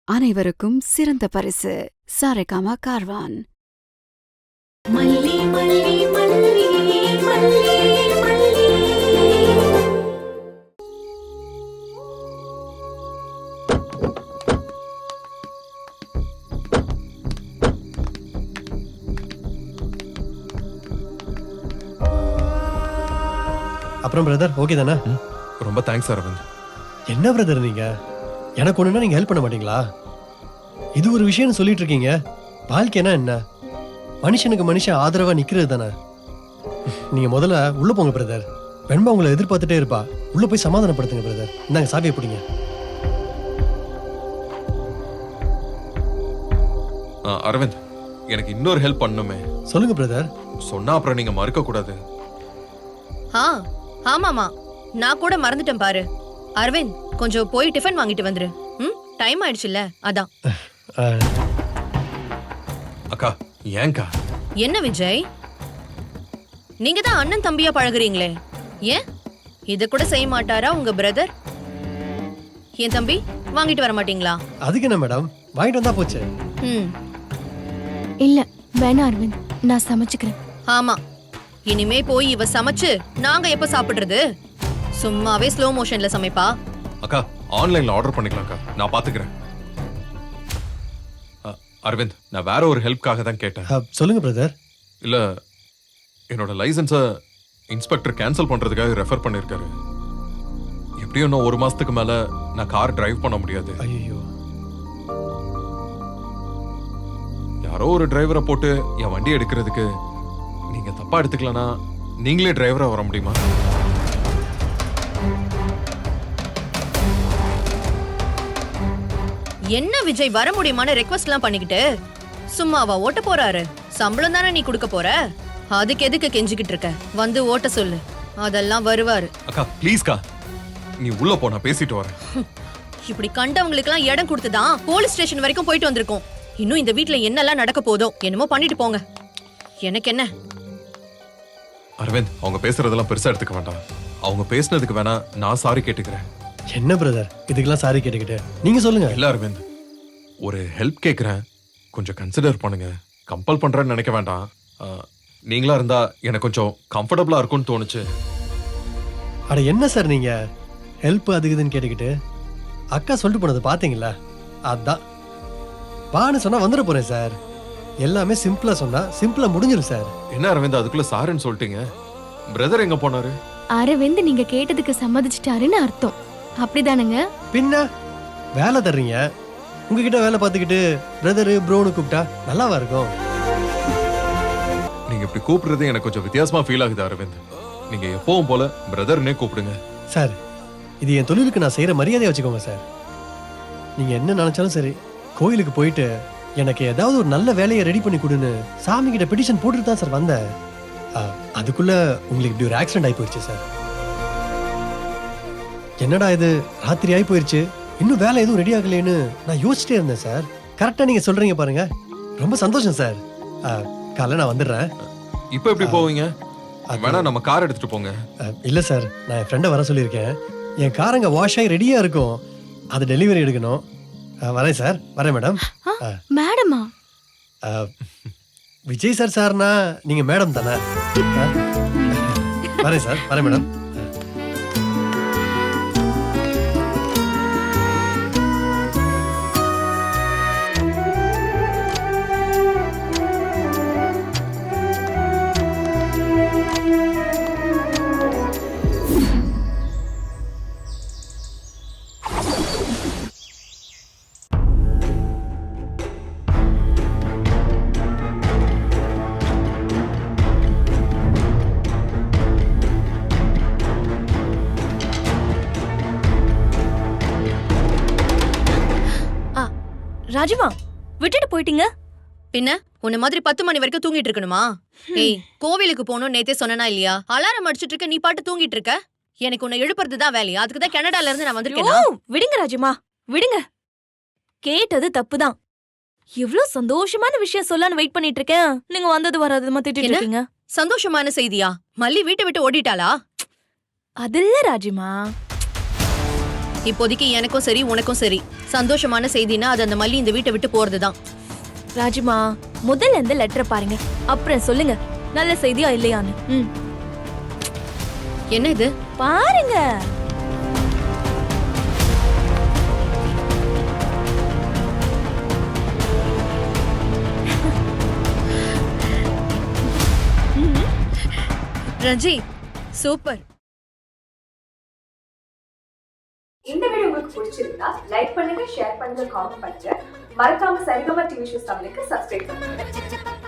அனைவருக்கும் சிறந்த பரிசு சாரேகாமா கார்வான். மல்லி மல்லி மல்லி மல்லி மல்லி. அப்புறம் பிரதர் ஓகே தானே? ரொம்ப தேங்க்ஸ் அரவிந்த். என்ன பிரதர் நீங்க எனக்கு ஒண்ணுன்னா நீங்க ஹெல்ப் பண்ண மாட்டீங்களா? இது ஒரு விஷயம்னு சொல்லிட்டு இருக்கீங்க. வாழ்க்கைனா என்ன? மனுஷனுக்கு மனுஷன் ஆதரவா நிக்கிறது தானே. நீங்க முதல்ல உள்ள போங்க பிரதர். வெண்பா உங்களை எதிர்பார்த்துட்டே இருப்பா. உள்ள போய் சமாதானப்படுத்துங்க பிரதர். இந்தாங்க சாவியை பிடிங்க. அரவிந்த், எனக்கு இன்னொரு ஹெல்ப் பண்ணணுமே. சொல்லுங்க பிரதர். சொன்னா அப்புறம் நீங்க மறுக்க கூடாது. ஆமாமா, நான் கூட மறந்துட்டேன் பாரு. அரவிந்த், கொஞ்சம் போய் டிஃபன் வாங்கிட்டு வந்துரு. டைம் ஆயிடுச்சுல்ல, அதான். அக்கா, ஏன்க்கா? என்ன விஜய், நீங்க தான் அண்ணன் தம்பியா பழகுறீங்களே, ஏன் இத கூட செய்ய மாட்டாரா உங்க பிரதர்? என் தம்பி வாங்கிட்டு வர மாட்டீங்களா? அதுக்கு என்ன மேடம், வாங்கிட்டு வந்தா போச்சு. இல்ல வேணா அரவிந்த், நான் சமைச்சுக்கிறேன். ஆமா, இனிமே போய் இவ சமைச்சு நாங்க எப்ப சாப்பிடுறது? சும்மாவே ஸ்லோ மோஷன்ல சமைப்பா. அக்கா, ஆன்லைன்ல ஆர்டர் பண்ணிக்கலாம்க்கா, நான் பாத்துக்கிறேன். அரவிந்த், நான் வேற ஒரு ஹெல்ப்காக தான் கேட்டேன். சொல்லுங்க பிரதர். இல்ல, என்னோட லைசன்ஸை இன்ஸ்பெக்டர் கேன்சல் பண்றதுக்காக ரெஃபர் பண்ணிருக்காரு. எப்படியும் இன்னும் 1 மாசத்துக்கு மேல நான் கார் டிரைவ் பண்ண முடியாது. ஐயோ, யாரோ ஒரு டிரைவரை போட்டு என் வண்டி எடுக்கிறதுக்கு நீங்க தப்பா எடுத்துக்கலனா நீங்களே டிரைவரா வர முடியுமா? என்ன விஜய், வர முடியுமான ரெக்வஸ்ட் எல்லாம் பண்ணிக்கிட்டு சும்மாவா ஓட்ட போறாரு? சம்பளம் தானே நீ கொடுக்க போற, அதுக்கு எதுக்கு கெஞ்சிக்கிட்டு இருக்க? வந்து ஓட்ட சொல்லு, அதெல்லாம் வருவாரு. அக்கா ப்ளீஸ்க்கா, நீ உள்ள போ, நான் பேசிட்டு வரேன். இப்படி கண்டவங்களுக்கு எல்லாம் இடம் கொடுத்துதான் போலீஸ் ஸ்டேஷன் வரைக்கும் போயிட்டு வந்திருக்கோம். இன்னும் இந்த வீட்ல என்னெல்லாம் நடக்க போதோ, என்னமோ பண்ணிட்டு போங்க, எனக்கு என்ன. அரவிந்த், அவங்க பேசுறதெல்லாம் பெருசா எடுத்துக்க வேண்டாம். அவங்க பேசுனதுக்கு வேணா நான் சாரி கேட்டுக்கிறேன். என்ன பிரதர் இதுக்கெல்லாம் சாரி கேட்டுக்கிட்டு? நீங்க சொல்லுங்க. இல்ல அரவிந்த், ஒரு ஹெல்ப் கேக்குறேன், கொஞ்சம் கன்சிடர் பண்ணுங்க. கம்பல் பண்றேன்னு நினைக்க வேண்டாம். நீங்களா இருந்தா எனக்கு கொஞ்சம் கம்ஃபர்டபுளா இருக்கும்னு தோணுச்சு. அட என்ன சார் நீங்க ஹெல்ப் அதுக்குதுன்னு கேட்டுக்கிட்டு? அக்கா சொல்லிட்டு போனது பாத்தீங்களா? அதான் வான்னு சொன்னா வந்துட போறேன் சார். எல்லாமே சிம்பிளா சொன்னா சிம்பிளா முடிஞ்சிடும் சார். என்ன அரவிந்த், அதுக்குள்ள சாருன்னு சொல்லிட்டீங்க? பிரதர் எங்க போனாரு? அரவிந்த் நீங்க கேட்டதுக்கு சம்மதிச்சிட்டாருன்னு அர்த்தம், அப்படிதானுங்க? பின்ன வேலை தர்றீங்க, உங்ககிட்ட வேலை பார்த்துக்கிட்டு பிரதரு ப்ரோன்னு கூப்பிட்டா நல்லாவா இருக்கும்? நீங்க இப்படி கூப்பிடுறது எனக்கு கொஞ்சம் வித்தியாசமா ஃபீல் ஆகுது அரவிந்த். நீங்க எப்பவும் போல பிரதர்னே கூப்பிடுங்க சார். இது என் தொழிலுக்கு நான் செய்யற மரியாதையை வச்சுக்கோங்க சார். நீங்க என்ன நினைச்சாலும் சரி, கோயிலுக்கு போயிட்டு எனக்கு ஏதாவது ஒரு நல்ல வேலையை ரெடி பண்ணி கொடுன்னு சாமி கிட்ட பெட்டிஷன் போட்டுட்டு தான் சார் வந்தேன். அதுக்குள்ள உங்களுக்கு இப்படி ஒரு ஆக்சிடென்ட் ஆகி போயிடுச்சு சார். என்னடா இது, ராத்திரி ஆகி போயிடுச்சு, இன்னும் வேலை எதுவும் ரெடி ஆகலைன்னு நான் யோசிச்சிட்டே இருந்தேன் சார். கரெக்டா நீங்க சொல்றீங்க பாருங்க, ரொம்ப சந்தோஷம் சார். காலைல நான் வந்துடுறேன். இப்போ எப்படி போவீங்க? வேணா நம்ம கார் எடுத்துட்டு போங்க. இல்ல சார், நான் என் ஃப்ரெண்டை வர சொல்லியிருக்கேன். என் கார் அங்க வாஷ் ஆகி ரெடியா இருக்கும், அது டெலிவரி எடுக்கணும். வரேன் சார். வரேன் மேடம். மேடமா? விஜய் சார் சார்னா நீங்க மேடம் தானே? வரேன் சார். வரேன் மேடம். ராஜிமா, விட்டுட்டு போயிட்டீங்க? பின்ன உன்ன மாதிரி 10 மணி வரைக்கும் தூங்கிட்டு இருக்கணுமா? ஏய், கோவிலுக்கு போகணும் நேத்தே சொன்னா இல்லையா? அலாரம் அடிச்சிட்டு இருக்க, நீ பாட்டு தூங்கிட்டு இருக்க. எனக்கு உன்னை எழுப்புறது தான் வேலையா? அதுக்கு தான் கனடால இருந்து நான் வந்திருக்கேன். விடுங்க ராஜிமா, விடுங்க. கேட்டது தப்புதான். இவ்ளோ சந்தோஷமான விஷயம் சொல்லலான்னு வெயிட் பண்ணிட்டு இருக்கேன், நீங்க வந்தது வராததுமா திட்டிட்டு இருக்கீங்க. சந்தோஷமான செய்தியா? மல்லி வீட்டை விட்டு ஓடிட்டாளா? அதில்ல ராஜிமா, இப்போதைக்கு எனக்கும் சரி உனக்கும் சரி சந்தோஷமான செய்தினா அது அந்த மல்லி இந்த வீட்டை விட்டு போறதுதான். ராஜிமா, முதல்ல இந்த லெட்டரை பாருங்க, அப்புறம் சொல்லுங்க நல்ல செய்தியா இல்லையான்னு. என்ன இது? பாருங்க. ரஞ்சி சூப்பர். இந்த வீடியோ உங்களுக்கு பிடிச்சிருந்தா லைக் பண்ணுங்க, ஷேர் பண்ணுங்க, காமெண்ட் பண்ணுங்க. மறக்காம சரிகமா டிவி ஷோஸ் தமிழுக்கு சப்ஸ்கிரைப் பண்ணுங்க.